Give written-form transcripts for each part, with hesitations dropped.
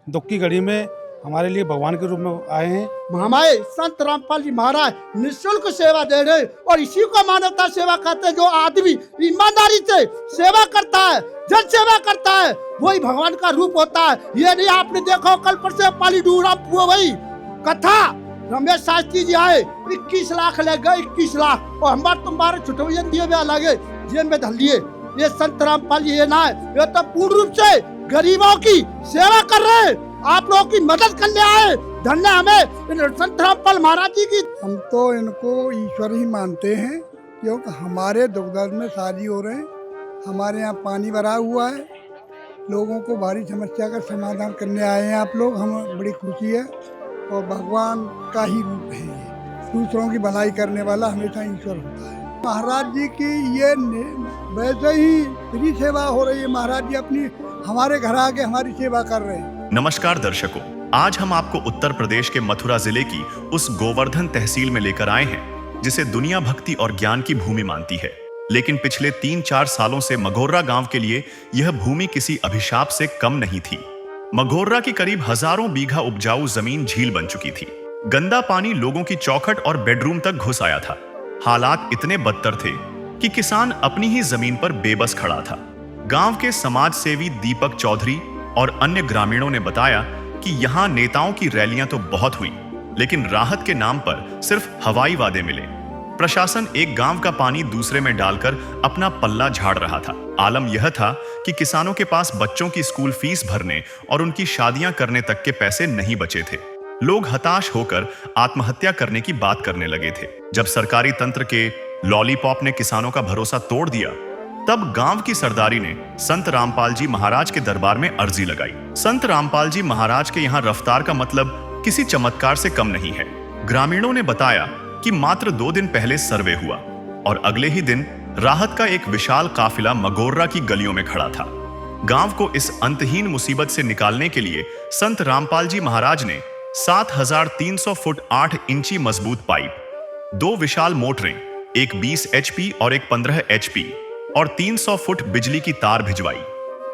दुख की घड़ी में हमारे लिए भगवान के रूप में आए हैं। हमारे संत रामपाल जी महाराज निःशुल्क सेवा दे रहे और इसी को मानवता सेवा कहते हैं। जो आदमी ईमानदारी से सेवा करता है, जन सेवा करता है, वही भगवान का रूप होता है। ये नहीं आपने देखो कल पर से पाली डूरा वही कथा रमेश शास्त्री जी आए 21 लाख ले गए, 21 लाख और हमारे तुम्हारे छुटवैया दिए हुए लगे जेल में धर लिए। ये संत रामपाल जी ये ना है, ये तो पूर्ण रूप से गरीबों की सेवा कर रहे हैं, आप लोगों की मदद करने आए। धन्य हमें संत रामपाल महाराज जी की। हम तो इनको ईश्वर ही मानते हैं, क्योंकि हमारे दुख दर्द में शादी हो रहे हैं, हमारे यहाँ पानी भरा हुआ है, लोगों को भारी समस्या का समाधान करने आए हैं आप लोग। हमें बड़ी खुशी है और भगवान का ही रूप है ये। दूसरों की भलाई करने वाला हमेशा ईश्वर होता है। महाराज जी की ये वैसे ही फ्री सेवा हो रही है। महाराज जी अपनी हमारे घर आके हमारी सेवा कर रहे हैं। नमस्कार दर्शकों, आज हम आपको उत्तर प्रदेश के मथुरा जिले की उस गोवर्धन तहसील में लेकर आए हैं जिसे दुनिया भक्ति और ज्ञान की भूमि मानती है। लेकिन पिछले 3-4 सालों से मघोर्रा गांव के लिए यह भूमि किसी अभिशाप से कम नहीं थी। मघोर्रा की करीब हजारों बीघा उपजाऊ जमीन झील बन चुकी थी। गंदा पानी लोगों की चौखट और बेडरूम तक घुस आया था। हालात इतने बदतर थे कि किसान अपनी ही जमीन पर बेबस खड़ा था। गांव के समाज सेवी दीपक चौधरी और अन्य ग्रामीणों ने बताया कि यहाँ नेताओं की रैलियां तो बहुत हुई, लेकिन राहत के नाम पर सिर्फ हवाई वादे मिले। प्रशासन एक गांव का पानी दूसरे में डालकर अपना पल्ला झाड़ रहा था। आलम यह था कि किसानों के पास बच्चों की स्कूल फीस भरने और उनकी शादियां करने तक के पैसे नहीं बचे थे। लोग हताश होकर आत्महत्या करने की बात करने लगे थे। जब सरकारी तंत्र के लॉलीपॉप ने किसानों का भरोसा तोड़ दिया, तब गांव की सरदारी ने संत रामपाल जी महाराज के दरबार में अर्जी लगाई। संत रामपाल जी महाराज के यहाँ रफ्तार का मतलब किसी चमत्कार से कम नहीं है। ग्रामीणों ने बताया कि मात्र 2 दिन पहले सर्वे हुआ और अगले ही दिन राहत का एक विशाल काफिला मघोर्रा की गलियों में खड़ा था। गांव को इस अंतहीन मुसीबत से निकालने के लिए संत रामपाल जी महाराज ने 7300 फुट 8 इंची मजबूत पाइप, 2 विशाल मोटरें, एक 20 HP और एक 15 HP और 300 फुट बिजली की तार भिजवाई।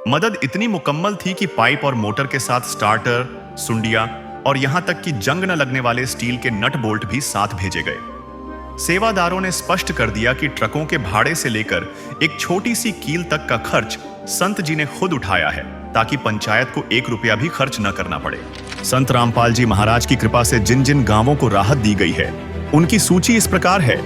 मदद इतनी मुकम्मल थी कि पाइप और मोटर के साथ स्टार्टर, सुंडिया और यहां तक कि जंग न लगने वाले स्टील के नट बोल्ट भी साथ भेजे गए। सेवादारों ने स्पष्ट कर दिया कि ट्रकों के भाड़े से लेकर एक छोटी सी कील तक का खर्च संत जी ने खुद उठाया है, ताकि पंचायत को 1 रुपया भी खर्च न करना पड़े। संत रामपाल जी महाराज की कृपा से जिन जिन गांवों को राहत दी गई है, उनकी सूची इस प्रकार है।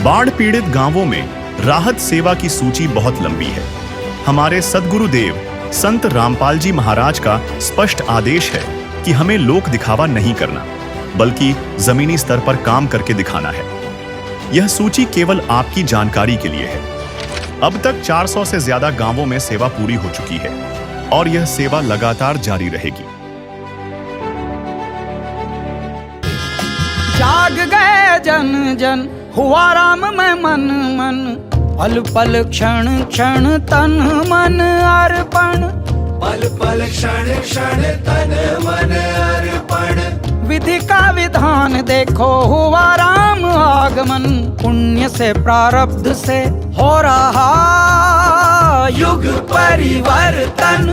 बाढ़ पीड़ित गांवों में राहत सेवा की सूची बहुत लंबी है। हमारे सद्गुरुदेव संत रामपाल जी महाराज का स्पष्ट आदेश है कि हमें लोक दिखावा नहीं करना, बल्कि जमीनी स्तर पर काम करके दिखाना है। यह सूची केवल आपकी जानकारी के लिए है। अब तक 400 से ज्यादा गांवों में सेवा पूरी हो चुकी है और यह सेवा लगातार जारी रहेगी। जाग गए जन जन, हुआ राम में मन मन, पल पल क्षण क्षण तन मन अर्पण, पल पल क्षण क्षण तन मन अर्पण। विधि का विधान देखो हुआ राम आगमन, पुण्य से प्रारब्ध से हो रहा युग परिवर्तन।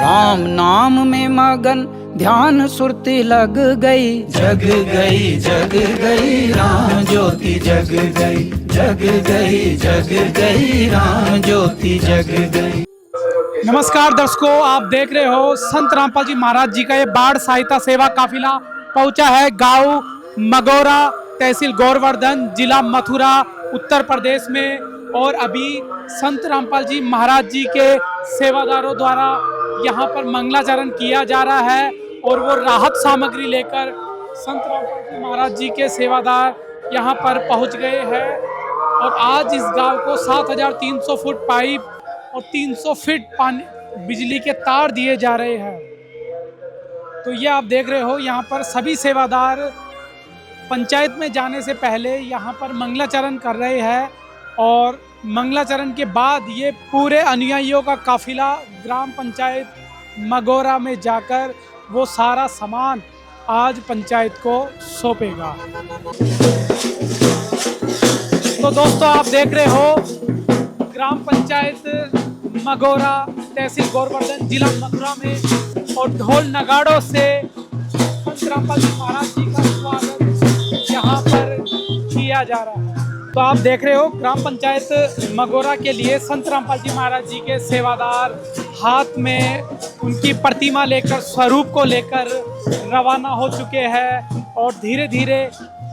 राम नाम में मगन ध्यान सुरती लग गई, जग गई राम ज्योति जग गई। जग गई राम ज्योति जग गई। नमस्कार दर्शकों, आप देख रहे हो संत रामपाल जी महाराज जी का ये बाढ़ सहायता सेवा काफिला पहुंचा है गांव मगोरा, तहसील गौरवर्धन, जिला मथुरा, उत्तर प्रदेश में। और अभी संत रामपाल जी महाराज जी के सेवादारों द्वारा यहाँ पर मंगलाचरण किया जा रहा है और वो राहत सामग्री लेकर संत रामपाल जी महाराज जी के सेवादार यहाँ पर पहुँच गए हैं। और आज इस गांव को 7300 फुट पाइप और 300 फीट पानी बिजली के तार दिए जा रहे हैं। तो ये आप देख रहे हो, यहाँ पर सभी सेवादार पंचायत में जाने से पहले यहाँ पर मंगलाचरण कर रहे हैं और मंगलाचरण के बाद ये पूरे अनुयायियों का काफिला ग्राम पंचायत मगोरा में जाकर वो सारा सामान आज पंचायत को सौंपेगा। तो दोस्तों, आप देख रहे हो ग्राम पंचायत मगोरा, तहसील गौरवर्धन, जिला मथुरा में और ढोल नगाड़ों से संत रामपाल जी महाराज जी का स्वागत यहाँ पर किया जा रहा है। तो आप देख रहे हो ग्राम पंचायत मगोरा के लिए संत रामपाल जी महाराज जी के सेवादार हाथ में उनकी प्रतिमा लेकर, स्वरूप को लेकर रवाना हो चुके हैं और धीरे धीरे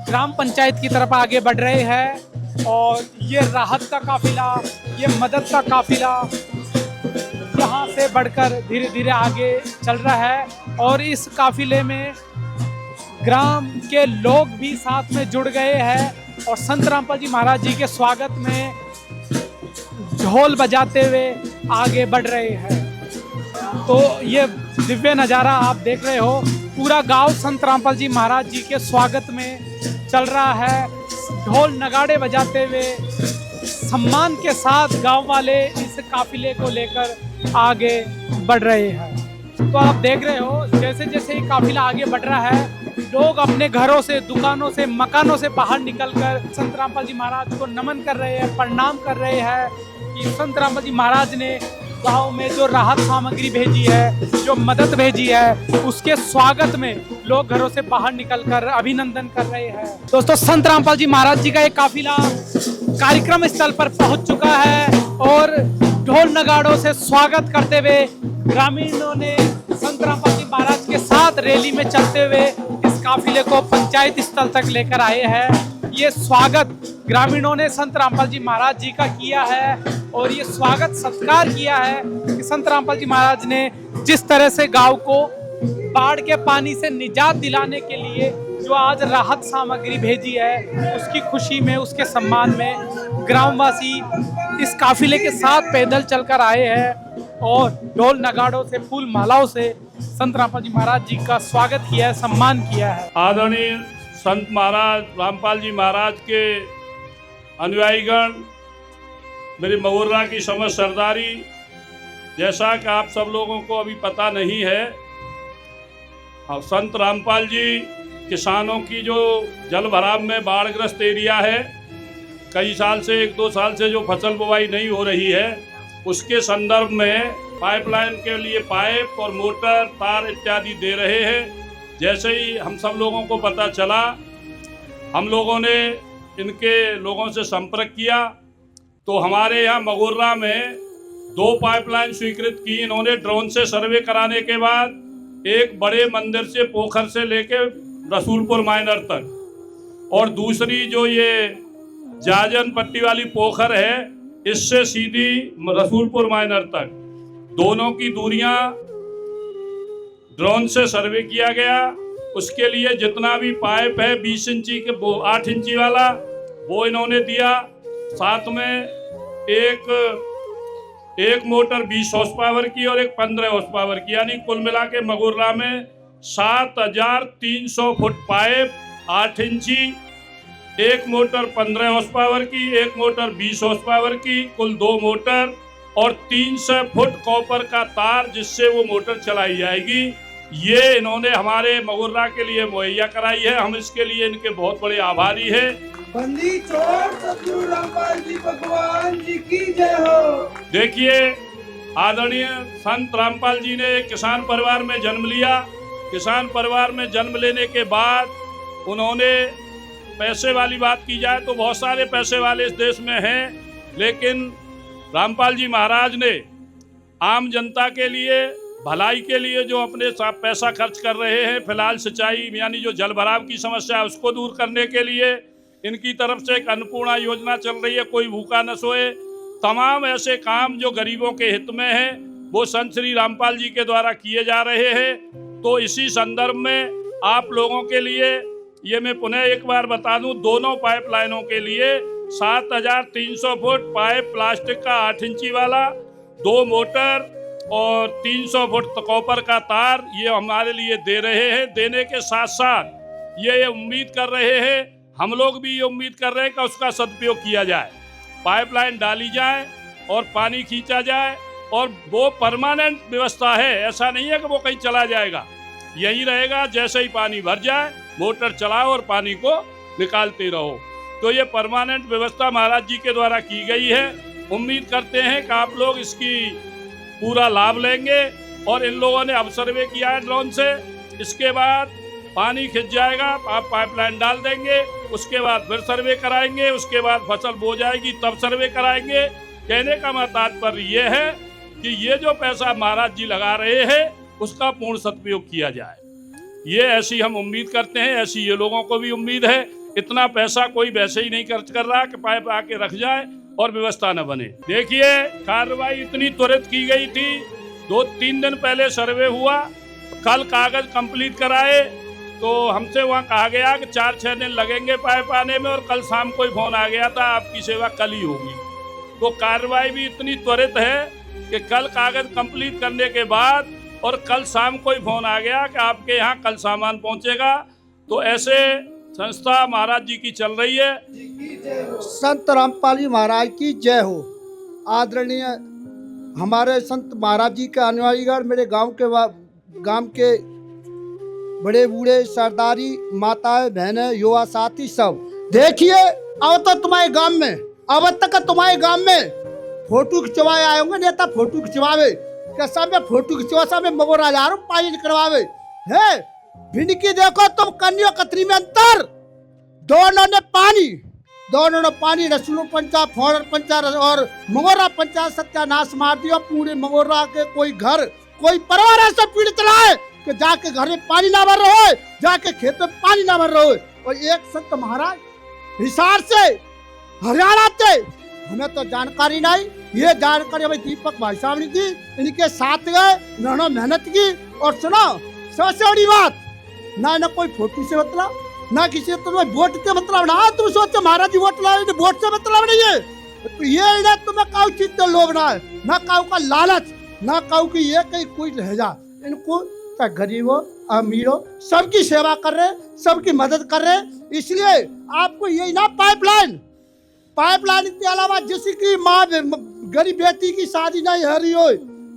ग्राम पंचायत की तरफ आगे बढ़ रहे हैं। और ये राहत का काफिला, ये मदद का काफिला यहाँ से बढ़कर धीरे धीरे आगे चल रहा है। और इस काफिले में ग्राम के लोग भी साथ में जुड़ गए हैं और संत रामपाल जी महाराज जी के स्वागत में ढोल बजाते हुए आगे बढ़ रहे हैं। तो ये दिव्य नज़ारा आप देख रहे हो, पूरा गांव संत रामपाल जी महाराज जी के स्वागत में चल रहा है। ढोल नगाड़े बजाते हुए सम्मान के साथ गांव वाले इस काफिले को लेकर आगे बढ़ रहे हैं। तो आप देख रहे हो, जैसे जैसे ये काफिला आगे बढ़ रहा है, लोग अपने घरों से, दुकानों से, मकानों से बाहर निकलकर संत रामपाल जी महाराज को नमन कर रहे हैं, प्रणाम कर रहे हैं कि संत रामपाल जी महाराज ने गांव में जो राहत सामग्री भेजी है, जो मदद भेजी है, उसके स्वागत में लोग घरों से बाहर निकलकर अभिनंदन कर रहे हैं। दोस्तों, संत रामपाल जी महाराज जी का एक काफिला कार्यक्रम स्थल पर पहुंच चुका है और ढोल नगाड़ों से स्वागत करते हुए ग्रामीणों ने संत रामपाल जी महाराज के साथ रैली में चलते हुए इस काफिले को पंचायत स्थल तक लेकर आए हैं। ये स्वागत ग्रामीणों ने संत रामपाल जी महाराज जी का किया है और ये स्वागत सत्कार किया है कि संत रामपाल जी महाराज ने जिस तरह से गांव को बाढ़ के पानी से निजात दिलाने के लिए जो आज राहत सामग्री भेजी है, उसकी खुशी में, उसके सम्मान में ग्रामवासी इस काफिले के साथ पैदल चलकर आए हैं और ढोल नगाड़ों से, फूल मालाओं से संत रामपाल जी महाराज जी का स्वागत किया है, सम्मान किया है। आदरणीय संत महाराज रामपाल जी महाराज के अनुयायीगण, मेरी मगोरा की समस्त सरदारी, जैसा कि आप सब लोगों को अभी पता नहीं है, संत रामपाल जी किसानों की जो जल भराव में बाढ़ग्रस्त एरिया है, कई साल से, 1-2 साल से जो फसल बुवाई नहीं हो रही है, उसके संदर्भ में पाइपलाइन के लिए पाइप और मोटर, तार इत्यादि दे रहे हैं। जैसे ही हम सब लोगों को पता चला, हम लोगों ने इनके लोगों से संपर्क किया तो हमारे यहाँ मगोरा में 2 पाइपलाइन स्वीकृत की इन्होंने ड्रोन से सर्वे कराने के बाद, एक बड़े मंदिर से, पोखर से लेके रसूलपुर माइनर तक, और दूसरी जो ये जाजन पट्टी वाली पोखर है, इससे सीधी रसूलपुर माइनर तक, दोनों की दूरियां ड्रोन से सर्वे किया गया। उसके लिए जितना भी पाइप है 20 इंची के, 8 इंची वाला, वो इन्होंने दिया। साथ में एक मोटर 20 हॉर्स पावर की और एक 15 हॉर्स पावर की, यानी कुल मिला के मगोरा में 7300 फुट पाइप 8 इंची, एक मोटर 15 हॉर्स पावर की, एक मोटर 20 हॉर्स पावर की, कुल 2 मोटर और 300 फुट कॉपर का तार जिससे वो मोटर चलाई जाएगी, ये इन्होंने हमारे मगोरा के लिए मुहैया कराई है। हम इसके लिए इनके बहुत बड़े आभारी हैं। बंदी छोड़ सतगुरु रामपाल जी भगवान जी की जय हो। देखिए, आदरणीय संत रामपाल जी ने किसान परिवार में जन्म लिया। किसान परिवार में जन्म लेने के बाद उन्होंने पैसे वाली बात की जाए तो बहुत सारे पैसे वाले इस देश में हैं, लेकिन रामपाल जी महाराज ने आम जनता के लिए, भलाई के लिए जो अपने पैसा खर्च कर रहे हैं, फिलहाल सिंचाई यानी जो जल भराव की समस्या है उसको दूर करने के लिए इनकी तरफ से एक अन्नपूर्णा योजना चल रही है, कोई भूखा न सोए। तमाम ऐसे काम जो गरीबों के हित में हैं वो संत श्री रामपाल जी के द्वारा किए जा रहे हैं। तो इसी संदर्भ में आप लोगों के लिए ये मैं पुनः एक बार बता दूं, दोनों पाइपलाइनों के लिए 7300 फुट पाइप प्लास्टिक का 8 इंची वाला, 2 मोटर और 300 फुट कॉपर का तार ये हमारे लिए दे रहे हैं। देने के साथ साथ ये उम्मीद कर रहे हैं, हम लोग भी ये उम्मीद कर रहे हैं कि उसका सदुपयोग किया जाए, पाइपलाइन डाली जाए और पानी खींचा जाए। और वो परमानेंट व्यवस्था है, ऐसा नहीं है कि वो कहीं चला जाएगा, यही रहेगा। जैसे ही पानी भर जाए मोटर चलाओ और पानी को निकालते रहो। तो ये परमानेंट व्यवस्था महाराज जी के द्वारा की गई है। उम्मीद करते हैं कि आप लोग इसकी पूरा लाभ लेंगे। और इन लोगों ने अब सर्वे किया है ड्रोन से, इसके बाद पानी खिंच जाएगा, आप पाइपलाइन डाल देंगे, उसके बाद फिर सर्वे कराएंगे, उसके बाद फसल बो जाएगी तब सर्वे कराएंगे। कहने का मैं तात्पर्य ये है कि ये जो पैसा महाराज जी लगा रहे हैं उसका पूर्ण सदुपयोग किया जाए, ये ऐसी हम उम्मीद करते हैं, ऐसी ये लोगों को भी उम्मीद है। इतना पैसा कोई वैसे ही नहीं खर्च कर रहा कि पाइप आके रख जाए और व्यवस्था न बने। देखिए कार्रवाई इतनी त्वरित की गई थी, 2-3 दिन पहले सर्वे हुआ, कल कागज कंप्लीट कराए तो हमसे वहाँ कहा गया कि 4-6 दिन लगेंगे पाइप आने में, और कल शाम को ही फोन आ गया था आपकी सेवा कल ही होगी। तो कार्रवाई भी इतनी त्वरित है कि कल कागज कंप्लीट करने के बाद और कल शाम को ही फोन आ गया कि आपके यहाँ कल सामान पहुँचेगा। तो ऐसे संस्था महाराज जी की चल रही है। संत रामपाल जी महाराज की जय हो। आदरणीय हमारे संत महाराज जी के अनुयायीगण, मेरे गांव के बड़े बूढ़े, सरदारी, माताएं, बहनें, युवा साथी सब, देखिए अब तो तुम्हारे गांव में, अब तक तुम्हारे गांव में फोटो खिंचवाए आए होंगे, नेता फोटो खिंचवावे कैसा में फोटो खिंचवा सा में मगोर हजार पानी करवावे है। भिंड की देखो तुम कन्या कतरी में अंतर, दोनों ने पानी रसूल पंचायत, फोरर पंचायत और मगोरा पंचायत सत्यानाश मार दिया। पूरे मगोरा के कोई घर, कोई परिवार ऐसा पीड़ित रहा है कि जाके घर में पानी ना भर रहे हो, जाके खेत में पानी ना भर रहे हो। और एक संत महाराज हिसार से, हरियाणा से, हमें तो जानकारी नहीं, ये जानकारी हमें दीपक भाई साहब ने दी, इनके साथ गए, इन्होंने मेहनत की। और सुनो सबसे बड़ी बात, ना कोई फोटो से मतलब, ना किसी तुम्हें वोट के मतलब ना, तुम सोचो महाराज जी वोट लाए, वोट से मतलब नहीं है। तो ये ना तुम्हें काउ चीज तो लोभ ना है, ना काउ का लालच, ना काउ की ये कहीं कोई रह जा। इनको गरीबों अमीरों सबकी सेवा कर रहे, सबकी मदद कर रहे। इसलिए आपको यही ना पाइपलाइन के अलावा जिसकी माँ गरीब बेटी की शादी नहीं हो रही हो,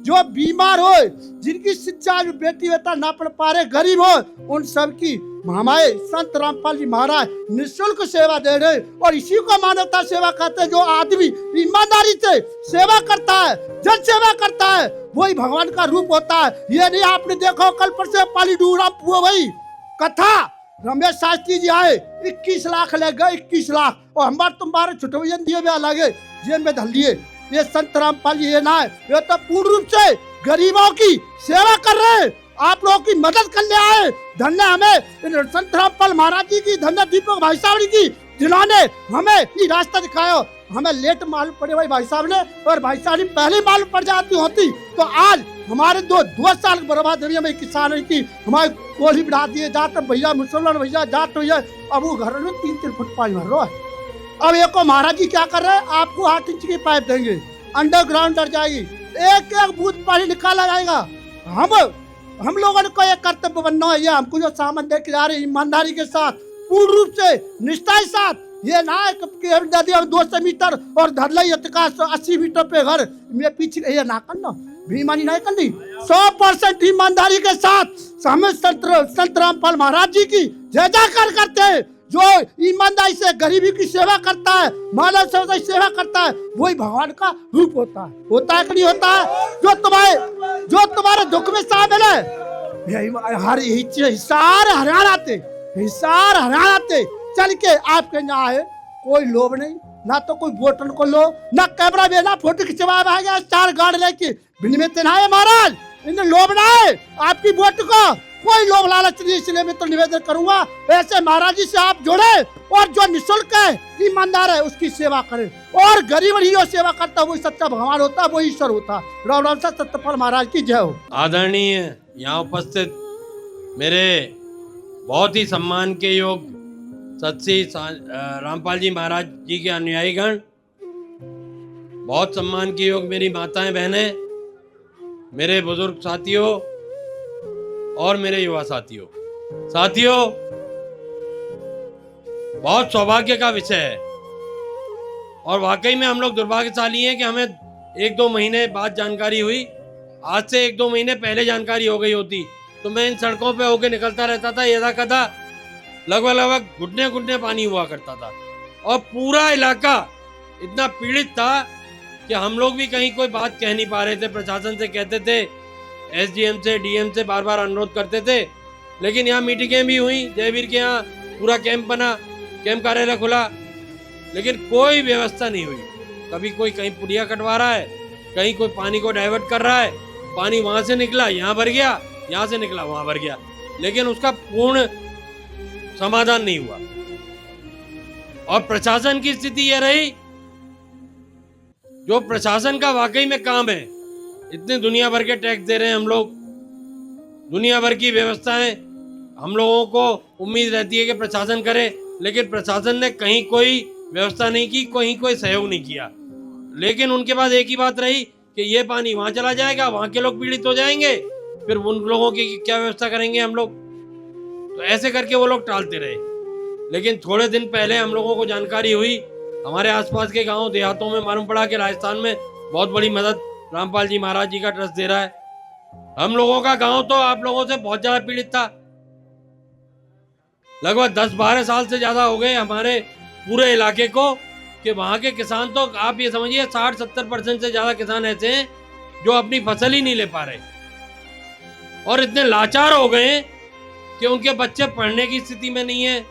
जो बीमार हो, जिनकी शिक्षा बेटी बेटा ना पढ़ पा रहे, गरीब हो, उन सब की हमारे संत रामपाल जी महाराज निःशुल्क सेवा दे रहे। और इसी को मानवता सेवा कहते हैं। जो आदमी ईमानदारी से सेवा करता है, जन सेवा करता है, वही भगवान का रूप होता है। ये नहीं आपने देखो कल पर से पाली डूरा वही कथा, रमेश शास्त्री जी आए, 21 लाख ले गए, 21 लाख, और हमारे तुम्हारे छुटवैया दिए भी लगे, जेल में धर लिए। ये संत रामपाल जी ये ना है, ये तो पूर्ण रूप से गरीबों की सेवा कर रहे हैं, आप लोगों की मदद करने आए। धन्य हमें संत रामपाल महाराज जी की, धन्य दीपक भाई साहब की, जिन्होंने हमें ये रास्ता दिखाया। हमें लेट मालूम पड़े भाई साहब ने, और भाई साहब ने पहले मालूम पड़ जाती होती तो आज हमारे 2 साल बर्बाद हुई। हमें किसान की हमारे कोली बढ़ा दिए, जाट भैया, मुसलमान भैया, जाट भैया, अब वो घर में 3-3 फुट पानी भर रहा है। अब एक महाराज जी क्या कर रहे हैं, आपको 8 इंच की पाइप देंगे, अंडरग्राउंड डर जाएगी, एक एक बूथ पानी निकाला जाएगा। हम लोगों को एक कर्तव्य बनना है, हमको जो सामान दे के जा रहे ईमानदारी के साथ, पूर्ण रूप से निष्ठा के साथ। ये ना नदी 200 मीटर और धरलाई 80 मीटर पे घर में पीछे, ये ना करना, बेईमानी नहीं करनी, 100% ईमानदारी के साथ हमें संत रामपाल महाराज जी की जय जयकार करते हैं। जो ईमानदारी से गरीबी की सेवा करता है, मानव सेवा करता है, वही भगवान का रूप होता है कि नहीं होता है। जो तुम्हारे दुख में शामिल है, हिसार हरियाणा थे, चल के आपके यहाँ आए, कोई लोभ नहीं, ना तो कोई बोतल को लो, ना कैमरा में ना फोटो खिंचवा गया 4 गाड़ लेके बिन में है महाराज, इन्हें लोभ ना है आपकी वोट को, कोई लोभ लालच नहीं। इसलिए मैं तो निवेदन करूंगा ऐसे महाराज जी से आप जुड़े और जो निःशुल्क है ईमानदार है उसकी सेवा करें, और गरीब ही जो सेवा करता है वही सच्चा भगवान होता है, वही ईश्वर होता है। राम राम सत्यपाल महाराज की जय हो। आदरणीय यहाँ उपस्थित मेरे बहुत ही सम्मान के योग सतश्री रामपाल जी महाराज जी के अनुयायीगण, बहुत सम्मान के योग मेरी माताएं बहनें, मेरे बुजुर्ग साथियों और मेरे युवा साथियों, बहुत सौभाग्य का विषय है और वाकई में हम लोग दुर्भाग्यशाली हैं कि हमें 1-2 महीने बाद जानकारी हुई। आज से 1-2 महीने पहले जानकारी हो गई होती तो मैं इन सड़कों पे होके निकलता रहता था, यदा कदा लगभग घुटने घुटने पानी हुआ करता था और पूरा इलाका इतना पीड़ित था कि हम लोग भी कहीं कोई बात कह नहीं पा रहे थे। प्रशासन से कहते थे, एसडीएम से डीएम से बार बार अनुरोध करते थे, लेकिन यहाँ मीटिंगें भी हुई, जयवीर के यहाँ पूरा कैंप बना, कैंप कार्यालय खुला, लेकिन कोई व्यवस्था नहीं हुई। कभी कोई कहीं पुलिया कटवा रहा है, कहीं कोई पानी को डाइवर्ट कर रहा है, पानी वहाँ से निकला यहाँ भर गया, यहाँ से निकला वहाँ भर गया, लेकिन उसका पूर्ण समाधान नहीं हुआ। और प्रशासन की स्थिति यह रही, जो प्रशासन का वाकई में काम है, इतने दुनिया भर के टैक्स दे रहे हैं हम लोग, दुनिया भर की व्यवस्थाएं, हम लोगों को उम्मीद रहती है कि प्रशासन करे, लेकिन प्रशासन ने कहीं कोई व्यवस्था नहीं की, कहीं कोई सहयोग नहीं किया। लेकिन उनके पास एक ही बात रही कि ये पानी वहां चला जाएगा, वहां के लोग पीड़ित हो जाएंगे, फिर उन लोगों की क्या व्यवस्था करेंगे हम लोग। तो ऐसे करके वो लोग टालते रहे। लेकिन थोड़े दिन पहले हम लोगों को जानकारी हुई, हमारे आसपास के गांव देहातों में मालूम पड़ा कि राजस्थान में बहुत बड़ी मदद रामपाल जी महाराज जी का ट्रस्ट दे रहा है। हम लोगों का गांव तो आप लोगों से बहुत ज्यादा पीड़ित था, लगभग 10-12 साल से ज्यादा हो गए हमारे पूरे इलाके को, कि वहां के किसान तो आप ये समझिए 60-70% से ज्यादा किसान ऐसे हैं जो अपनी फसल ही नहीं ले पा रहे और इतने लाचार हो गए कि उनके बच्चे पढ़ने की स्थिति में नहीं है।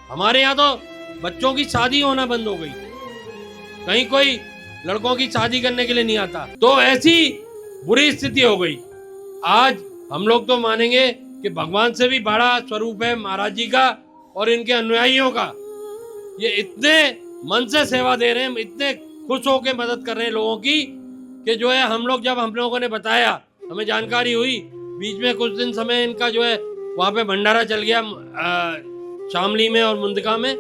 हमारे यहाँ तो बच्चों की शादी होना बंद हो गई, कहीं कोई लड़कों की शादी करने के लिए नहीं आता, तो ऐसी बुरी स्थिति हो गई। आज हम लोग तो मानेंगे कि भगवान से भी बड़ा स्वरूप है महाराज जी का और इनके अनुयायियों का। ये इतने मन से सेवा दे रहे हैं, इतने खुश होकर मदद कर रहे हैं लोगों की, कि जो है हम लोगों ने बताया, हमें जानकारी हुई, बीच में कुछ दिन समय इनका जो है वहाँ पे भंडारा चल गया शामली में और मुंदका में,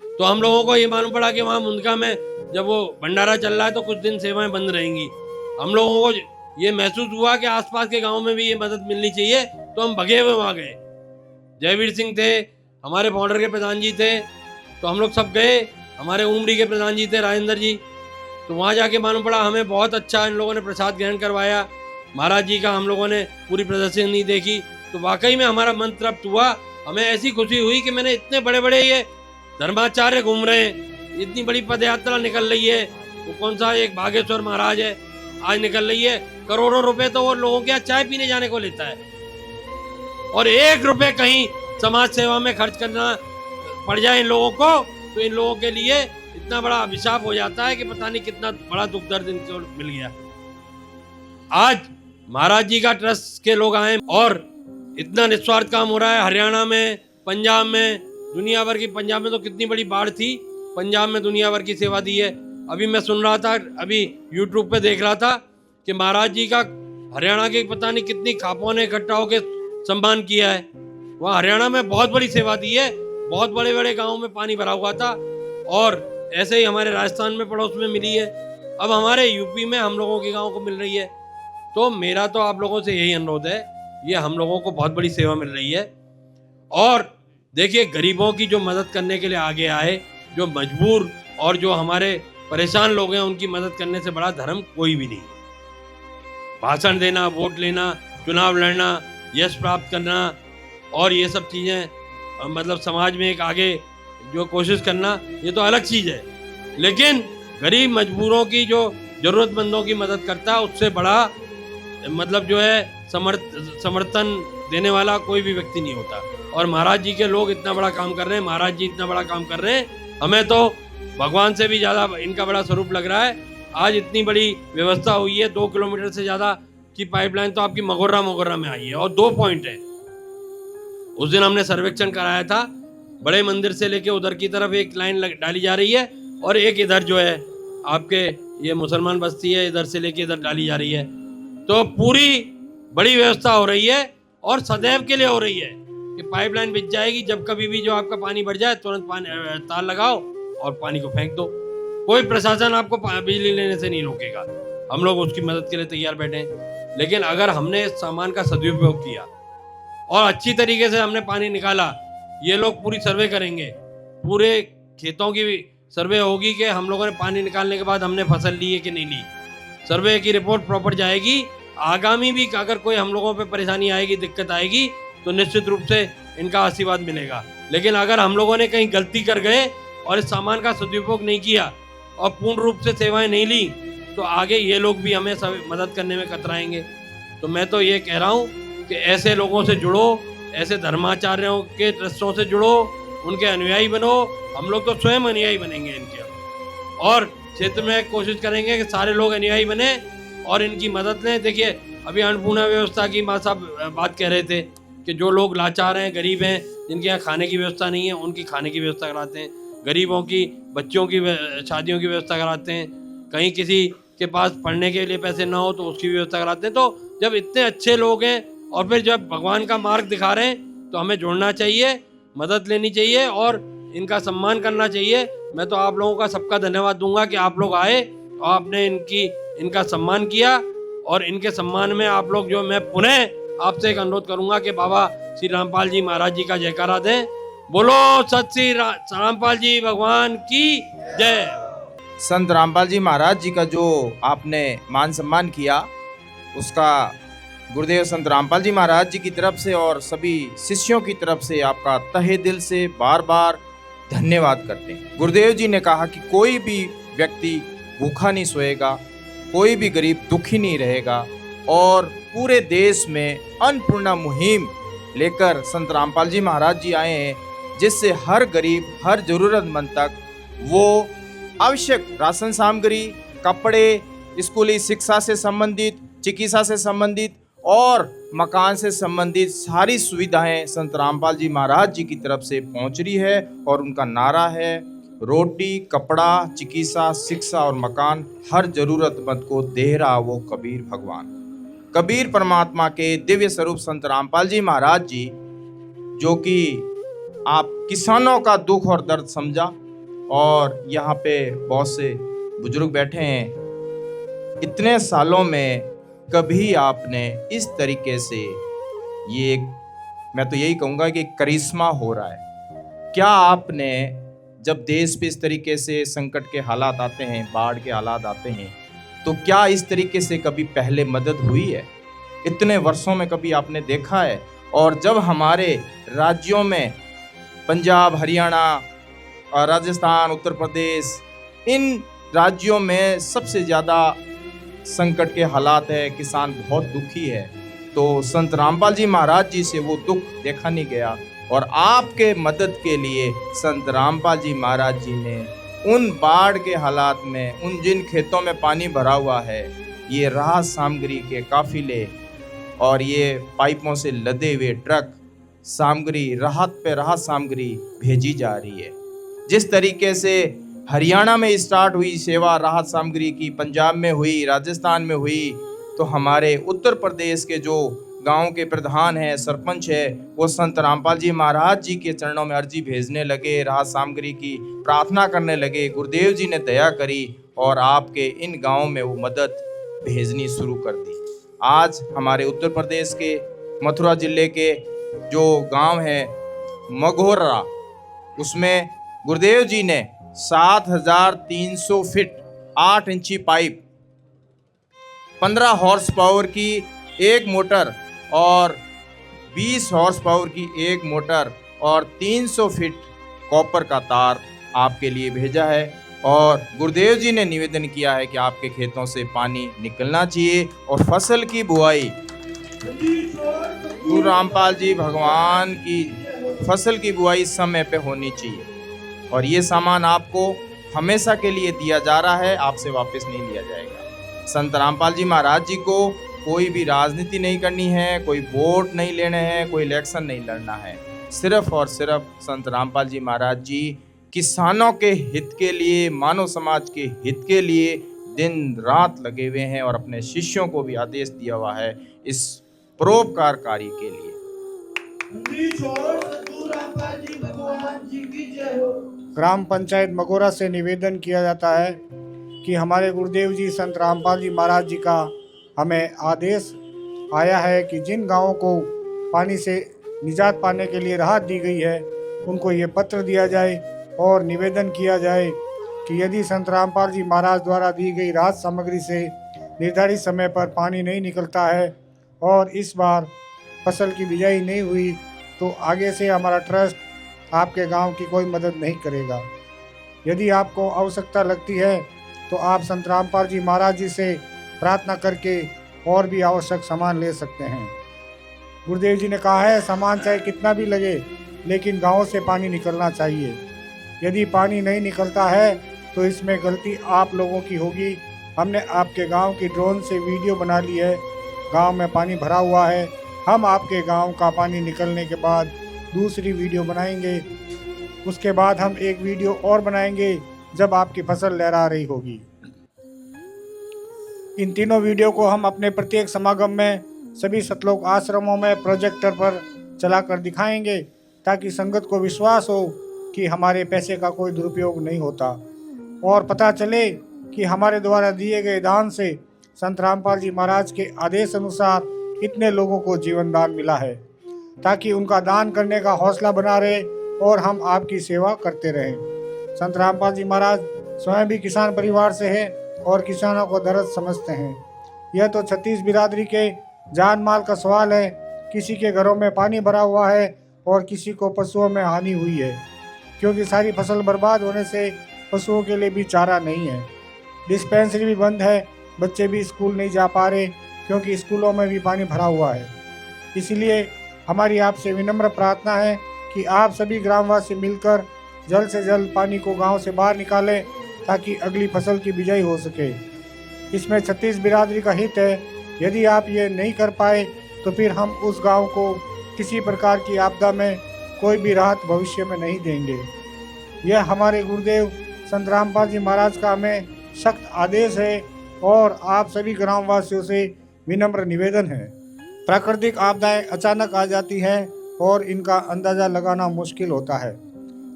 तो हम लोगों को ये मालूम पड़ा कि वहाँ मुंदका में जब वो भंडारा चल रहा है तो कुछ दिन सेवाएं बंद रहेंगी। हम लोगों को ये महसूस हुआ कि आसपास के गाँव में भी ये मदद मिलनी चाहिए, तो हम भगे हुए वहाँ गए। जयवीर सिंह थे, हमारे बॉर्डर के प्रधान जी थे, तो हम लोग सब गए। हमारे उमरी के प्रधान जी थे राजेंद्र जी, तो वहाँ जाके मालूम पड़ा हमें बहुत अच्छा इन लोगों ने प्रसाद ग्रहण करवाया महाराज जी का। हम लोगों ने पूरी प्रदर्शनी देखी तो वाकई में हमारा मन तृप्त हुआ। हमें ऐसी खुशी हुई कि मैंने इतने बड़े बड़े ये धर्माचार्य घूम रहे हैं, इतनी बड़ी पद यात्रा निकल रही है, वो कौन सा एक बागेश्वर महाराज है आज निकल रही है, करोड़ों रुपए तो वो लोगों के यहाँ चाय पीने जाने को लेता है, और 1 रुपए कहीं समाज सेवा में खर्च करना पड़ जाए इन लोगों को तो इन लोगों के लिए इतना बड़ा अभिशाप हो जाता है कि पता नहीं कितना बड़ा दुख दर्द इनको मिल गया। आज महाराज जी का ट्रस्ट के लोग आए और इतना निस्वार्थ काम हो रहा है। हरियाणा में, पंजाब में, दुनिया भर की, पंजाब में तो कितनी बड़ी बाढ़ थी, पंजाब में दुनिया भर की सेवा दी है। अभी मैं सुन रहा था, अभी यूट्यूब पे देख रहा था कि महाराज जी का हरियाणा के पता नहीं कितनी खापों ने इकट्ठा होकर सम्मान किया है। वहाँ हरियाणा में बहुत बड़ी सेवा दी है, बहुत बड़े बड़े गाँव में पानी भरा हुआ था और ऐसे ही हमारे राजस्थान में पड़ोस में मिली है, अब हमारे यूपी में हम लोगों के गाँव को मिल रही है। तो मेरा तो आप लोगों से यही अनुरोध है, ये हम लोगों को बहुत बड़ी सेवा मिल रही है। और देखिए, गरीबों की जो मदद करने के लिए आगे आए, जो मजबूर और जो हमारे परेशान लोग हैं, उनकी मदद करने से बड़ा धर्म कोई भी नहीं। भाषण देना, वोट लेना, चुनाव लड़ना, यश प्राप्त करना और ये सब चीज़ें, मतलब समाज में एक आगे जो कोशिश करना, ये तो अलग चीज़ है। लेकिन गरीब मजबूरों की, जो ज़रूरतमंदों की मदद करता है, उससे बड़ा मतलब जो है समर्थन देने वाला कोई भी व्यक्ति नहीं होता। और महाराज जी के लोग इतना बड़ा काम कर रहे हैं, महाराज जी इतना बड़ा काम कर रहे हैं, हमें तो भगवान से भी ज़्यादा इनका बड़ा स्वरूप लग रहा है। आज इतनी बड़ी व्यवस्था हुई है, 2 किलोमीटर से ज़्यादा की पाइपलाइन तो आपकी मगोर्रा में आई है। और 2 पॉइंट है, उस दिन हमने सर्वेक्षण कराया था, बड़े मंदिर से लेके उधर की तरफ एक लाइन डाली जा रही है और एक इधर जो है आपके ये मुसलमान बस्ती है, इधर से लेके इधर डाली जा रही है। तो पूरी बड़ी व्यवस्था हो रही है और सदैव के लिए हो रही है कि पाइपलाइन बिछ जाएगी, जब कभी भी जो आपका पानी बढ़ जाए तुरंत पानी तार लगाओ और पानी को फेंक दो। कोई प्रशासन आपको बिजली लेने से नहीं रोकेगा, हम लोग उसकी मदद के लिए तैयार बैठे हैं। लेकिन अगर हमने इस सामान का सदुपयोग किया और अच्छी तरीके से हमने पानी निकाला, ये लोग पूरी सर्वे करेंगे, पूरे खेतों की सर्वे होगी कि हम लोगों ने पानी निकालने के बाद हमने फसल ली है कि नहीं ली। सर्वे की रिपोर्ट प्रॉपर जाएगी। आगामी भी अगर कोई हम लोगों पे परेशानी आएगी, दिक्कत आएगी, तो निश्चित रूप से इनका आशीर्वाद मिलेगा। लेकिन अगर हम लोगों ने कहीं गलती कर गए और इस सामान का सदुपयोग नहीं किया और पूर्ण रूप से सेवाएं नहीं ली, तो आगे ये लोग भी हमें मदद करने में कतराएंगे। तो मैं तो ये कह रहा हूँ कि ऐसे लोगों से जुड़ो, ऐसे धर्माचार्यों के ट्रस्टों से जुड़ो, उनके अनुयायी बनो। हम लोग तो स्वयं अनुयायी बनेंगे इनके, और क्षेत्र में कोशिश करेंगे कि सारे लोग अनुयायी बने और इनकी मदद लें। देखिए, अभी अन्नपूर्णा व्यवस्था की माँ साहब बात कह रहे थे कि जो लोग लाचार हैं, गरीब हैं, जिनके यहाँ खाने की व्यवस्था नहीं है, उनकी खाने की व्यवस्था कराते हैं। गरीबों की बच्चों की शादियों की व्यवस्था कराते हैं। कहीं किसी के पास पढ़ने के लिए पैसे ना हो तो उसकी व्यवस्था कराते हैं। तो जब इतने अच्छे लोग हैं और फिर जब भगवान का मार्ग दिखा रहे हैं, तो हमें जुड़ना चाहिए, मदद लेनी चाहिए और इनका सम्मान करना चाहिए। मैं तो आप लोगों का सबका धन्यवाद दूंगा कि आप लोग आए और आपने इनका सम्मान किया, और इनके सम्मान में आप लोग जो, मैं पुनः आपसे एक अनुरोध करूंगा कि बाबा श्री रामपाल जी महाराज जी का जयकारा दें। बोलो सत श्री रामपाल जी भगवान की जय। संत रामपाल जी महाराज जी का जो आपने मान सम्मान किया, उसका गुरुदेव संत रामपाल जी महाराज जी की तरफ से और सभी शिष्यों की तरफ से आपका तहे दिल से बार बार धन्यवाद करते हैं। गुरुदेव जी ने कहा कि कोई भी व्यक्ति भूखा नहीं सोएगा, कोई भी गरीब दुखी नहीं रहेगा, और पूरे देश में अन्नपूर्णा मुहिम लेकर संत रामपाल जी महाराज जी आए हैं, जिससे हर गरीब, हर जरूरतमंद तक वो आवश्यक राशन सामग्री, कपड़े, स्कूली शिक्षा से संबंधित, चिकित्सा से संबंधित और मकान से संबंधित सारी सुविधाएं संत रामपाल जी महाराज जी की तरफ से पहुंच रही है। और उनका नारा है, रोटी, कपड़ा, चिकित्सा, शिक्षा और मकान हर जरूरतमंद को दे रहा वो कबीर भगवान। कबीर परमात्मा के दिव्य स्वरूप संत रामपाल जी महाराज जी, जो कि आप किसानों का दुख और दर्द समझा, और यहाँ पे बहुत से बुजुर्ग बैठे हैं, इतने सालों में कभी आपने इस तरीके से, ये मैं तो यही कहूँगा कि करिश्मा हो रहा है। क्या आपने, जब देश पे इस तरीके से संकट के हालात आते हैं, बाढ़ के हालात आते हैं, तो क्या इस तरीके से कभी पहले मदद हुई है? इतने वर्षों में कभी आपने देखा है? और जब हमारे राज्यों में पंजाब, हरियाणा, राजस्थान, उत्तर प्रदेश, इन राज्यों में सबसे ज़्यादा संकट के हालात है, किसान बहुत दुखी है, तो संत रामपाल जी महाराज जी से वो दुख देखा नहीं गया, और आपके मदद के लिए संत रामपाल जी महाराज जी ने उन बाढ़ के हालात में, उन जिन खेतों में पानी भरा हुआ है, ये राहत सामग्री के काफिले और ये पाइपों से लदे हुए ट्रक सामग्री, राहत पे राहत सामग्री भेजी जा रही है। जिस तरीके से हरियाणा में स्टार्ट हुई सेवा राहत सामग्री की, पंजाब में हुई, राजस्थान में हुई, तो हमारे उत्तर प्रदेश के जो गांव के प्रधान हैं, सरपंच है, वो संत रामपाल जी महाराज जी के चरणों में अर्जी भेजने लगे, राहत सामग्री की प्रार्थना करने लगे। गुरुदेव जी ने दया करी और आपके इन गाँव में वो मदद भेजनी शुरू कर दी। आज हमारे उत्तर प्रदेश के मथुरा जिले के जो गांव है मघोरा, उसमें गुरुदेव जी ने 7,300 फीट 8 इंची पाइप, 15 हॉर्स पावर की एक मोटर और 20 हॉर्स पावर की एक मोटर और 300 फीट कॉपर का तार आपके लिए भेजा है। और गुरुदेव जी ने निवेदन किया है कि आपके खेतों से पानी निकलना चाहिए और फसल की बुआई। गुरु रामपाल जी भगवान की फसल की बुआई समय पे होनी चाहिए, और ये सामान आपको हमेशा के लिए दिया जा रहा है, आपसे वापस नहीं लिया जाएगा। संत रामपाल जी महाराज जी को कोई भी राजनीति नहीं करनी है, कोई वोट नहीं लेने हैं, कोई इलेक्शन नहीं लड़ना है। सिर्फ और सिर्फ संत रामपाल जी महाराज जी किसानों के हित के लिए, मानव समाज के हित के लिए दिन रात लगे हुए हैं, और अपने शिष्यों को भी आदेश दिया हुआ है इस परोपकार कार्य के लिए। ग्राम पंचायत मगोरा से निवेदन किया जाता है कि हमारे गुरुदेव जी संत रामपाल जी महाराज जी का हमें आदेश आया है कि जिन गांवों को पानी से निजात पाने के लिए राहत दी गई है, उनको ये पत्र दिया जाए और निवेदन किया जाए कि यदि संत रामपाल जी महाराज द्वारा दी गई राहत सामग्री से निर्धारित समय पर पानी नहीं निकलता है और इस बार फसल की बिजाई नहीं हुई, तो आगे से हमारा ट्रस्ट आपके गांव की कोई मदद नहीं करेगा। यदि आपको आवश्यकता लगती है तो आप संत रामपाल जी महाराज जी से प्रार्थना करके और भी आवश्यक सामान ले सकते हैं। गुरुदेव जी ने कहा है, सामान चाहे कितना भी लगे, लेकिन गाँव से पानी निकलना चाहिए। यदि पानी नहीं निकलता है तो इसमें गलती आप लोगों की होगी। हमने आपके गांव की ड्रोन से वीडियो बना ली है, गांव में पानी भरा हुआ है। हम आपके गांव का पानी निकलने के बाद दूसरी वीडियो बनाएंगे, उसके बाद हम एक वीडियो और बनाएंगे जब आपकी फसल लहरा रही होगी। इन तीनों वीडियो को हम अपने प्रत्येक समागम में सभी सतलोक आश्रमों में प्रोजेक्टर पर चलाकर दिखाएंगे, ताकि संगत को विश्वास हो कि हमारे पैसे का कोई दुरुपयोग नहीं होता, और पता चले कि हमारे द्वारा दिए गए दान से संत रामपाल जी महाराज के आदेश अनुसार इतने लोगों को जीवन दान मिला है, ताकि उनका दान करने का हौसला बना रहे और हम आपकी सेवा करते रहें। संत रामपाल जी महाराज स्वयं भी किसान परिवार से हैं और किसानों को दर्द समझते हैं। यह तो 36 बिरादरी के जान माल का सवाल है। किसी के घरों में पानी भरा हुआ है और किसी को पशुओं में हानि हुई है, क्योंकि सारी फसल बर्बाद होने से पशुओं के लिए भी चारा नहीं है। डिस्पेंसरी भी बंद है, बच्चे भी स्कूल नहीं जा पा रहे क्योंकि स्कूलों में भी पानी भरा हुआ है। इसलिए हमारी आपसे विनम्र प्रार्थना है कि आप सभी ग्रामवासी मिलकर जल्द से जल्द पानी को गांव से बाहर निकालें, ताकि अगली फसल की बिजाई हो सके। इसमें 36 बिरादरी का हित है। यदि आप ये नहीं कर पाए तो फिर हम उस गांव को किसी प्रकार की आपदा में कोई भी राहत भविष्य में नहीं देंगे। यह हमारे गुरुदेव संत रामपाल जी महाराज का हमें सख्त आदेश है और आप सभी ग्रामवासियों से विनम्र निवेदन है। प्राकृतिक आपदाएं अचानक आ जाती हैं और इनका अंदाज़ा लगाना मुश्किल होता है।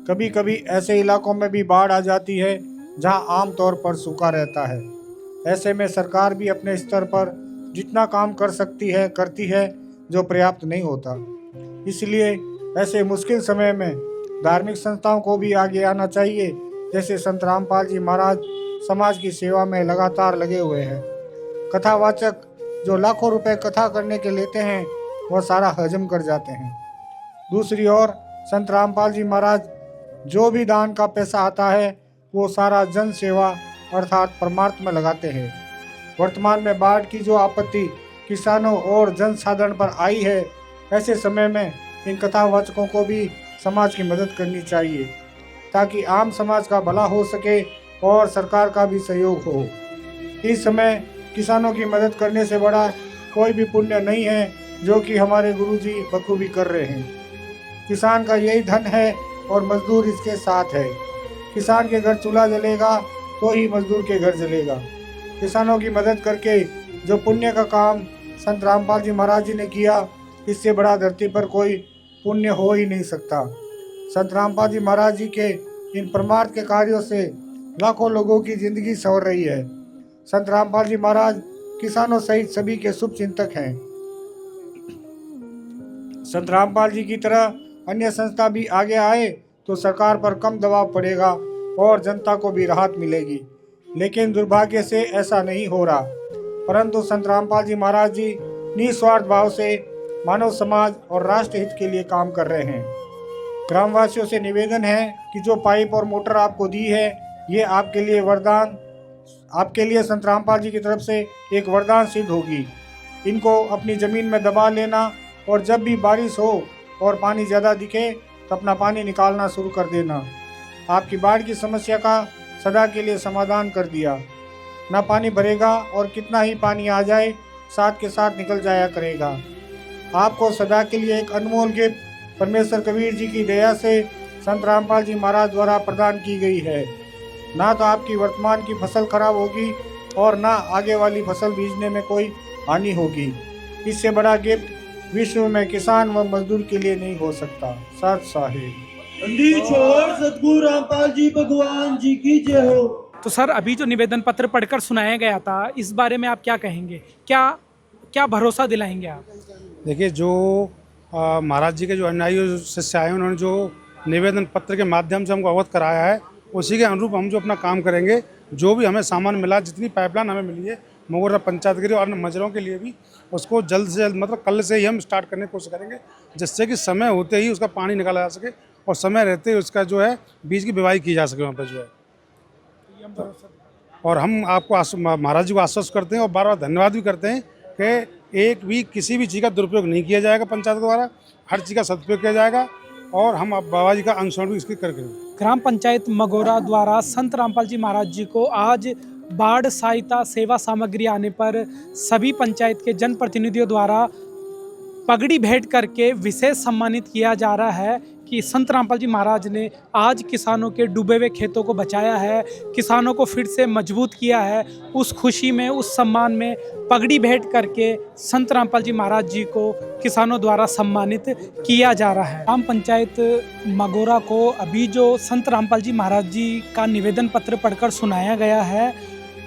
कभी कभी ऐसे इलाकों में भी बाढ़ आ जाती है जहां आमतौर पर सूखा रहता है। ऐसे में सरकार भी अपने स्तर पर जितना काम कर सकती है करती है, जो पर्याप्त नहीं होता। इसलिए ऐसे मुश्किल समय में धार्मिक संस्थाओं को भी आगे आना चाहिए। जैसे संत रामपाल जी महाराज समाज की सेवा में लगातार लगे हुए हैं। कथावाचक जो लाखों रुपए कथा करने के लेते हैं, वह सारा हजम कर जाते हैं। दूसरी ओर संत रामपाल जी महाराज जो भी दान का पैसा आता है, वो सारा जन सेवा अर्थात परमार्थ में लगाते हैं। वर्तमान में बाढ़ की जो आपत्ति किसानों और जन साधारण पर आई है, ऐसे समय में इन कथावाचकों को भी समाज की मदद करनी चाहिए, ताकि आम समाज का भला हो सके और सरकार का भी सहयोग हो। इस समय किसानों की मदद करने से बड़ा कोई भी पुण्य नहीं है, जो कि हमारे गुरुजी बखूबी कर रहे हैं। किसान का यही धन है और मजदूर इसके साथ है। किसान के घर चूल्हा जलेगा तो ही मजदूर के घर जलेगा। किसानों की मदद करके जो पुण्य का काम संत रामपाल जी महाराज जी ने किया, इससे बड़ा धरती पर कोई पुण्य हो ही नहीं सकता। संत रामपाल जी महाराज जी के इन परमार्थ के कार्यों से लाखों लोगों की जिंदगी संवर रही है। संत रामपाल जी महाराज किसानों सहित सभी के शुभ चिंतक हैं। संत रामपाल जी की तरह अन्य संस्था भी आगे आए तो सरकार पर कम दबाव पड़ेगा और जनता को भी राहत मिलेगी। लेकिन दुर्भाग्य से ऐसा नहीं हो रहा, परंतु संत रामपाल जी महाराज जी निस्वार्थ भाव से मानव समाज और राष्ट्र हित के लिए काम कर रहे हैं। ग्रामवासियों से निवेदन है कि जो पाइप और मोटर आपको दी है, ये आपके लिए वरदान, आपके लिए संत रामपाल जी की तरफ से एक वरदान सिद्ध होगी। इनको अपनी ज़मीन में दबा लेना और जब भी बारिश हो और पानी ज़्यादा दिखे तो अपना पानी निकालना शुरू कर देना। आपकी बाढ़ की समस्या का सदा के लिए समाधान कर दिया। ना पानी भरेगा और कितना ही पानी आ जाए साथ के साथ निकल जाया करेगा। आपको सदा के लिए एक अनमोल गिफ्ट परमेश्वर कबीर जी की दया से संत रामपाल जी महाराज द्वारा प्रदान की गई है। ना तो आपकी वर्तमान की फसल खराब होगी और ना आगे वाली फसल बीजने में कोई हानि होगी। इससे बड़ा गिफ्ट विश्व में किसान व मजदूर के लिए नहीं हो सकता। सत साहिब सतगुरु रामपाल जी भगवान जी की जय हो। तो सर, अभी जो निवेदन पत्र पढ़कर सुनाया गया था, इस बारे में आप क्या कहेंगे? क्या भरोसा दिलाएंगे आप? देखिए, जो महाराज जी के जो अनुयायी शिष्य आए उन्होंने जो निवेदन पत्र के माध्यम से हमको अवगत कराया है, उसी के अनुरूप हम जो अपना काम करेंगे। जो भी हमें सामान मिला, जितनी पाइपलाइन हमें मिली है मगोरा पंचायत के लिए और अन्य मजरों के लिए भी, उसको जल्द से जल्द मतलब कल से ही हम स्टार्ट करने की कोशिश करेंगे, जिससे कि समय होते ही उसका पानी निकाला जा सके और समय रहते ही उसका जो है बीज की बुवाई की जा सके वहाँ पर जो है। और हम आपको महाराज जी को आश्वस्त करते हैं और बार बार धन्यवाद भी करते हैं कि एक भी किसी भी चीज़ का दुरुपयोग नहीं किया जाएगा पंचायत द्वारा, हर चीज़ का सदुपयोग किया जाएगा और हम बाबा जी का अनुसरण भी इसके करके। ग्राम पंचायत मगोरा द्वारा संत रामपाल जी महाराज जी को आज बाढ़ सहायता सेवा सामग्री आने पर सभी पंचायत के जनप्रतिनिधियों द्वारा पगड़ी भेंट करके विशेष सम्मानित किया जा रहा है कि संत रामपाल जी महाराज ने आज किसानों के डूबे हुए खेतों को बचाया है, किसानों को फिर से मजबूत किया है। उस खुशी में, उस सम्मान में पगड़ी भेंट करके संत रामपाल जी महाराज जी को किसानों द्वारा सम्मानित किया जा रहा है। ग्राम पंचायत मगोरा को अभी जो संत रामपाल जी महाराज जी का निवेदन पत्र पढ़कर सुनाया गया है,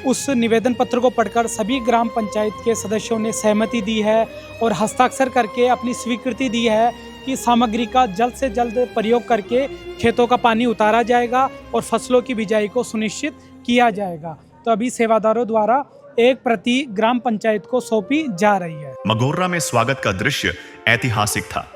उस निवेदन पत्र को पढ़कर सभी ग्राम पंचायत के सदस्यों ने सहमति दी है और हस्ताक्षर करके अपनी स्वीकृति दी है कि सामग्री का जल्द से जल्द प्रयोग करके खेतों का पानी उतारा जाएगा और फसलों की बिजाई को सुनिश्चित किया जाएगा। तो अभी सेवादारों द्वारा एक प्रति ग्राम पंचायत को सौंपी जा रही है। मगोरा में स्वागत का दृश्य ऐतिहासिक था।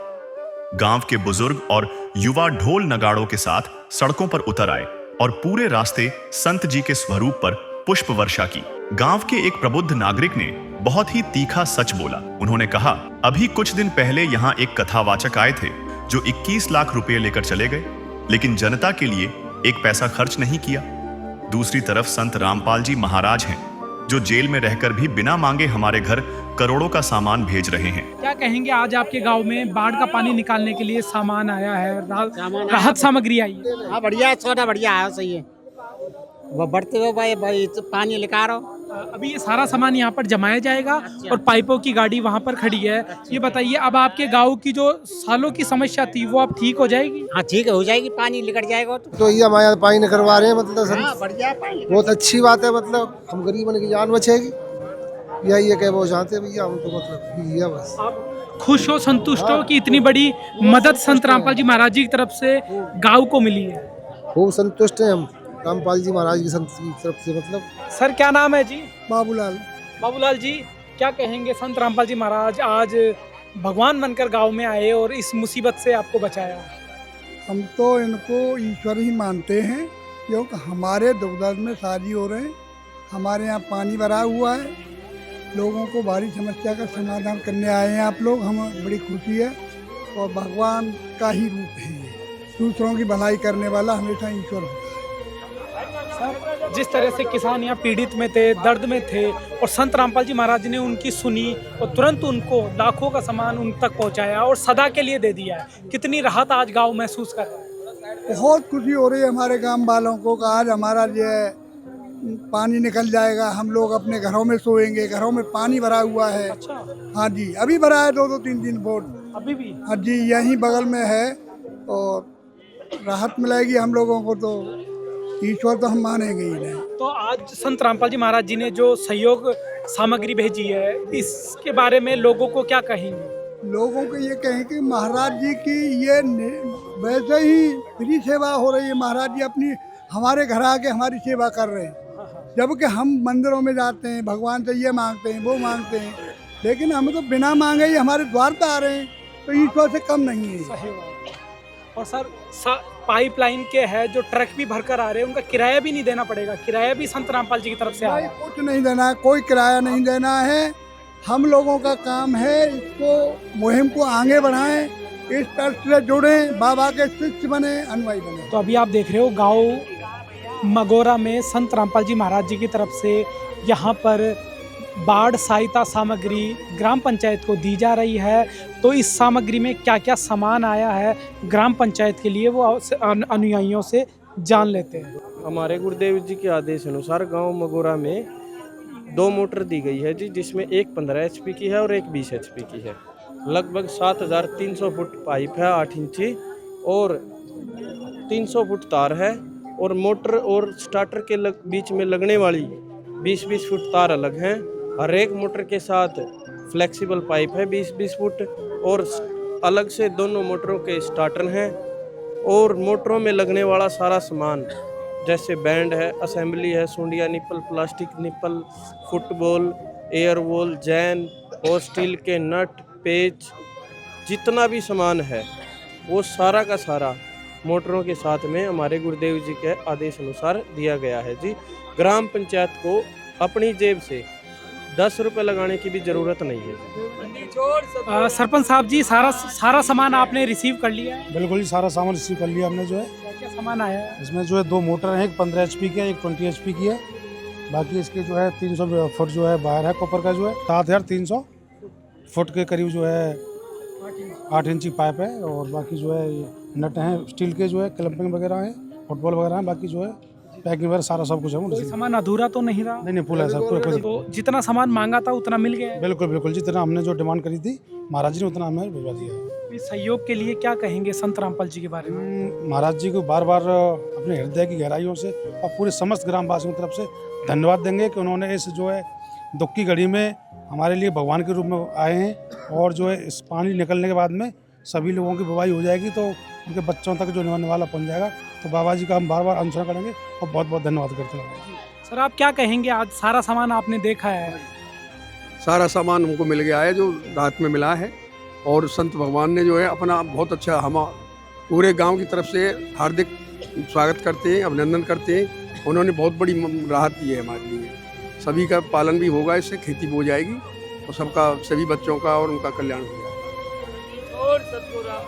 गांव के बुजुर्ग और युवा ढोल नगाड़ों के साथ सड़कों पर उतर आए और पूरे रास्ते संत जी के स्वरूप पर पुष्प वर्षा की। गांव के एक प्रबुद्ध नागरिक ने बहुत ही तीखा सच बोला। उन्होंने कहा, अभी कुछ दिन पहले यहाँ एक कथावाचक आए थे जो 21 लाख रुपए लेकर चले गए, लेकिन जनता के लिए एक पैसा खर्च नहीं किया। दूसरी तरफ संत रामपाल जी महाराज हैं जो जेल में रहकर भी बिना मांगे हमारे घर करोड़ों का सामान भेज रहे हैं। क्या कहेंगे, आज आपके गांव में बाढ़ का पानी निकालने के लिए सामान आया है, राहत सामग्री आई है? हाँ, बढ़िया है, छोटा बढ़िया है, सही है। वो बढ़ते हुए भाई पानी लेकर रहो। अभी ये सारा सामान यहाँ पर जमाया जाएगा और पाइपों की गाड़ी वहाँ पर खड़ी है। ये बताइए, अब आपके गांव की जो सालों की समस्या थी वो अब ठीक हो जाएगी? हाँ, ठीक हो जाएगी, पानी निकल जाएगा। तो ये हमारे यहाँ पानी करवा रहे हैं, मतलब हाँ, बढ़िया पानी, बहुत अच्छी बात है। मतलब हम गरीबों की जान बचेगी, यही है कि वो चाहते हैं भैया, हम तो मतलब ये बस। आप खुश हो, संतुष्ट हो कि इतनी बड़ी मदद संत रामपाल जी महाराज जी की तरफ से गाँव को मिली है? खूब संतुष्ट है हम रामपाल जी महाराज की तरफ से। मतलब सर, क्या नाम है जी? बाबूलाल। बाबूलाल जी, क्या कहेंगे, संत रामपाल जी महाराज आज भगवान बनकर गांव में आए और इस मुसीबत से आपको बचाया? हम तो इनको ईश्वर ही मानते हैं, क्योंकि हमारे दुख दर्द में शादी हो रहे हैं। हमारे यहाँ पानी भरा हुआ है, लोगों को भारी समस्या का समाधान करने आए हैं आप लोग। हमें बड़ी खुशी है और भगवान का ही रूप है ये। दूसरों की भलाई करने वाला हमेशा ईश्वर होता है। जिस तरह से किसान यहाँ पीड़ित में थे, दर्द में थे और संत रामपाल जी महाराज ने उनकी सुनी और तुरंत उनको लाखों का सामान उन तक पहुँचाया और सदा के लिए दे दिया है। कितनी राहत आज गांव महसूस कर रहा है? बहुत खुशी हो रही है हमारे गांव वालों को कि आज हमारा जो पानी निकल जाएगा, हम लोग अपने घरों में सोएंगे। घरों में पानी भरा हुआ है। अच्छा। हाँ जी, अभी भरा है 2-3 फुट अभी भी? हाँ जी, यहीं बगल में है और राहत मिलेगी हम लोगों को, तो ईश्वर तो हम मानेंगे ही नहीं। तो आज संत रामपाल जी महाराज जी ने जो सहयोग सामग्री भेजी है, इसके बारे में लोगों को क्या कहेंगे? लोगों को ये कहें कि महाराज जी की ये वैसे ही फ्री सेवा हो रही है। महाराज जी अपनी हमारे घर आके हमारी सेवा कर रहे हैं, जबकि हम मंदिरों में जाते हैं, भगवान से ये मांगते हैं, वो मांगते हैं, लेकिन हम तो बिना मांगे ही हमारे द्वार पे आ रहे हैं, तो ईश्वर से कम नहीं है। और सर, पाइपलाइन के है जो ट्रक भी भरकर आ रहे हैं, उनका किराया भी नहीं देना पड़ेगा? किराया भी संत रामपाल जी की तरफ से आ रहा है? कुछ नहीं देना है, कोई किराया नहीं देना है। हम लोगों का काम है इसको मुहिम को आगे बढ़ाएं इस ट्रस्ट से जुड़े, बाबा के शिष्य बने, अनुयायी बने। तो अभी आप देख रहे हो गांव मगोरा में संत रामपाल जी महाराज जी की तरफ से यहाँ पर बाढ़ सहायता सामग्री ग्राम पंचायत को दी जा रही है। तो इस सामग्री में क्या क्या सामान आया है ग्राम पंचायत के लिए वो अनुयायियों से जान लेते हैं। हमारे गुरुदेव जी के आदेश अनुसार गांव मगोरा में 2 मोटर दी गई है जी, जिसमें एक 15 HP की है और एक 20 HP की है। लगभग 7300 फुट पाइप है 8 इंची और 300 फुट तार है, और मोटर और स्टार्टर के बीच में लगने वाली 20-20 फुट तार अलग हैं। हर एक मोटर के साथ फ्लेक्सिबल पाइप है 20-20 फुट, और अलग से दोनों मोटरों के स्टार्टर हैं। और मोटरों में लगने वाला सारा सामान जैसे बैंड है, असेंबली है, सुंडिया nipple, plastic nipple, football, air valve, जैन और स्टील के नट, पेच, जितना भी सामान है वो सारा का सारा मोटरों के साथ में हमारे गुरुदेव जी के आदेश अनुसार दिया गया है जी। ग्राम पंचायत को अपनी जेब से 10 रुपये लगाने की भी ज़रूरत नहीं है। सरपंच साहब जी, सारा सामान आपने रिसीव कर लिया है? बिल्कुल ही सारा सामान रिसीव कर लिया हमने। जो है क्या सामान आया है इसमें? जो है 2 मोटर हैं, एक 15 HP की है, एक 20 HP की है। बाकी इसके जो है 300 फुट जो है बाहर है कॉपर का, जो है 7300 फुट के करीब जो है 8 इंची पाइप है। और बाकी जो है नट हैं स्टील के, जो है क्लैंपिंग वगैरह है, फुटबॉल वगैरह है। बाकी जो है पैकिंग वगैरह सारा सब कुछ है। कोई सामान अधूरा तो नहीं रहा? नहीं, पूरा है सब पूरा। तो जितना सामान मांगा था उतना मिल गया? बिल्कुल बिल्कुल, जितना हमने जो डिमांड करी थी महाराज जी ने उतना हमें भिजवा दिया। इस सहयोग के लिए क्या कहेंगे संत रामपाल जी के बारे में? महाराज जी को बार बार अपने हृदय की गहराइयों से और पूरे समस्त ग्रामवासियों की तरफ से धन्यवाद देंगे कि उन्होंने इस जो है दुख की घड़ी में हमारे लिए भगवान के रूप में आए हैं। और जो है इस पानी निकलने के बाद में सभी लोगों की बुवाई हो जाएगी, तो उनके बच्चों तक जो निभाने वाला पहुँच जाएगा। तो बाबा जी का हम बार बार अनुसरण करेंगे और बहुत बहुत धन्यवाद करते हैं। सर, आप क्या कहेंगे? आज सारा सामान आपने देखा है? सारा सामान हमको मिल गया है जो रात में मिला है, और संत भगवान ने जो है अपना बहुत अच्छा हम पूरे गांव की तरफ से हार्दिक स्वागत करते हैं, अभिनंदन करते हैं। उन्होंने बहुत बड़ी राहत दी है हमारे लिए। सभी का पालन भी होगा, इससे खेती बो जाएगी और सबका, सभी बच्चों का और उनका कल्याण हो जाएगा।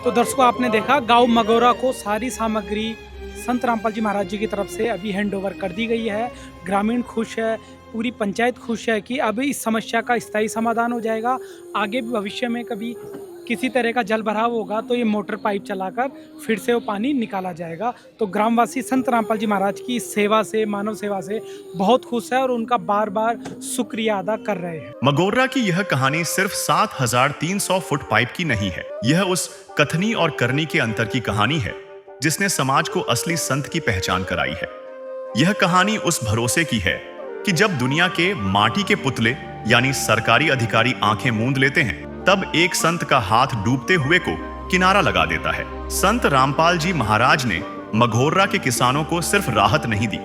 तो दर्शकों, आपने देखा गांव मगोरा को सारी सामग्री संत रामपाल जी महाराज जी की तरफ से अभी हैंड ओवर कर दी गई है। ग्रामीण खुश है, पूरी पंचायत खुश है कि अब इस समस्या का स्थायी समाधान हो जाएगा। आगे भी भविष्य में कभी किसी तरह का जल भराव होगा तो ये मोटर पाइप चलाकर फिर से वो पानी निकाला जाएगा। तो ग्रामवासी संत रामपाल जी महाराज की सेवा से, मानव सेवा से बहुत खुश है और उनका बार बार शुक्रिया अदा कर रहे हैं। मगोरा की यह कहानी सिर्फ 7300 फुट पाइप की नहीं है। यह उस कथनी और करनी के अंतर की कहानी है जिसने समाज को असली संत की पहचान कराई है। यह कहानी उस भरोसे की है कि जब दुनिया के माटी के पुतले यानी सरकारी अधिकारी आंखें मूंद लेते हैं, तब एक संत का हाथ डूबते हुए को किनारा लगा देता है। संत रामपाल जी महाराज ने मघोरा के किसानों को सिर्फ राहत नहीं दी,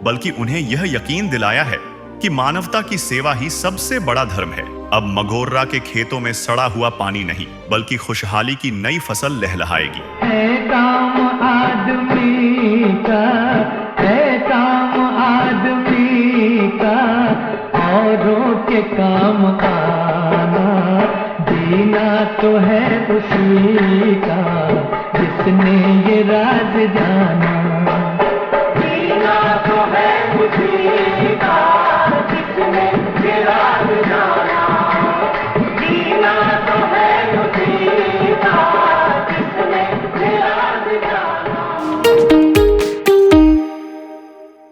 बल्कि उन्हें यह यकीन दिलाया है कि मानवता की सेवा ही सबसे बड़ा धर्म है। अब मघोरा के खेतों में सड़ा हुआ पानी नहीं, बल्कि खुशहाली की नई फसल लहलहाएगी। है काम आदमी का